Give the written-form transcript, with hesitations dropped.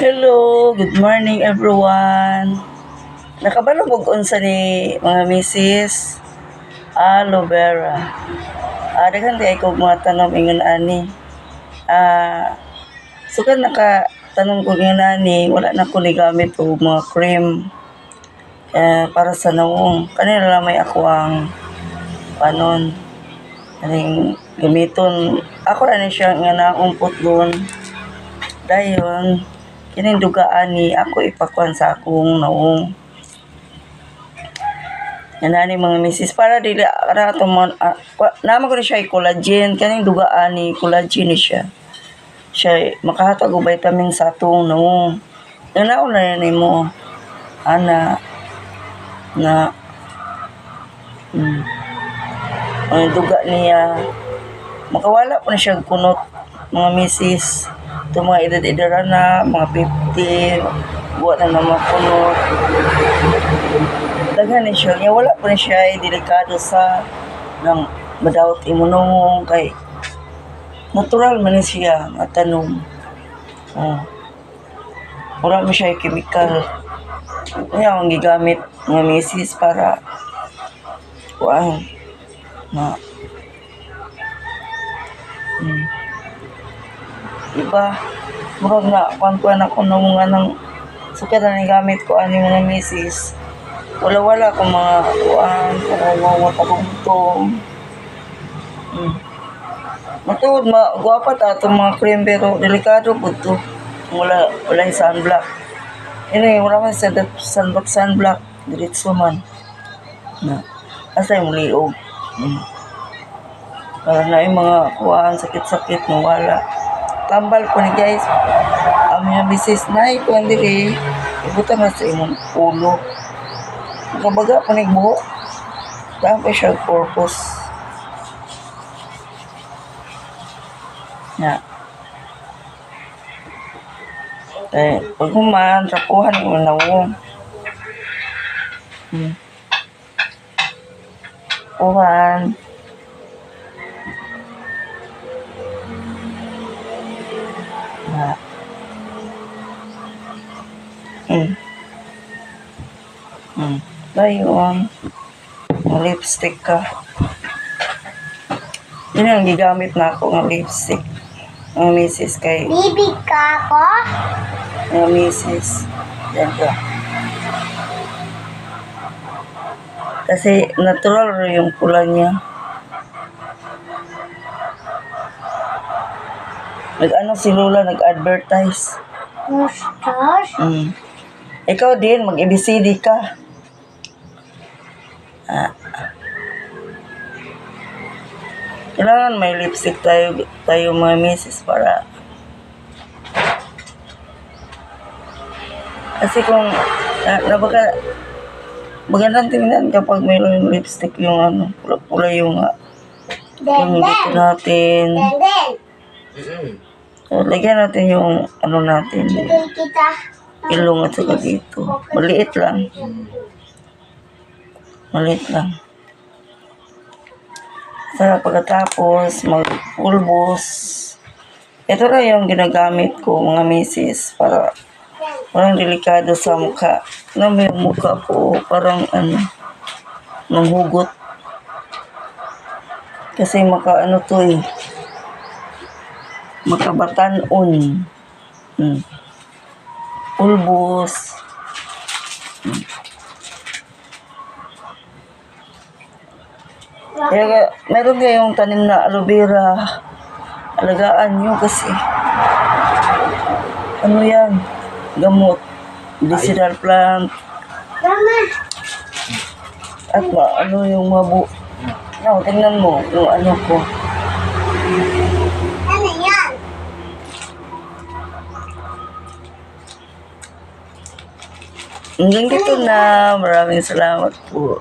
Hello, good morning everyone. Nakabalubog unsa ni mga misis aloe vera. Daghan kay ko mga tanom ingon ani. Sugad nakatanong ko ingon ani, wala na ko ni gamit og mga cream para sa nawong. Kanila lang may ako ang panon aning gamiton. Ako ra ni siya nga naumpot doon. Dayon kining dugaan ni ako ipakuan sa akong naong. Yan ni mga misis para dili ara to naman ko ni siya collagen, kaning dugaan ni collagen ni siya. Siya makahatag og vitamin sa atong naong. Yan na una ni mo ana na ang duga niya makawala po na siya kunot mga misis. Itong mga edad-edara na, mga 50, buwan na naman punot. Daghan ni siya. Wala po na siya delikado sa ng madawat imunong kay natural man siya matanom. Wala mo siya chemical. Kaya ang gigamit ng misis para na iba murag na kuan ako nung nga ng sukat na gamit ko ani mga misis wala ko mga kuan mga tagumtong matuod guwapa ta itong mga cream pero delikado po to wala yung sunblock wala man sa sunblock diretso man na asa yung liog para na yung mga kuan sakit-sakit wala tambal ko ni guys ang mga bisis na ikuan diri ibutan na sa imong ulo kabaga pa ni buhok dahil pa siya purpose na pag human rapuhan mo na mo uhan Dayon lipstick ka yun ang gigamit na ako ng lipstick ng misis kay bibig ka ako ng misis yan ka kasi natural yung pula niya si Lola nag-advertise. Mustache? Ikaw din, mag-ABCD ka. Kailangan may lipstick tayo mga misis para kasi kung magandang tingnan kapag mayroong lipstick yung pula-pula yung dito natin. Lagyan natin yung natin ilong at saka dito maliit lang sa pagkatapos magpulbos ito na yung ginagamit ko mga misis para walang delikado sa mukha may mukha po parang nanghugot kasi makabatanon pulbos kaya meron kayong tanim na aloe vera alagaan nyo kasi yan gamot medicinal plant at yung mabu tingnan mo yung ko hanggang dito na. Maraming salamat po.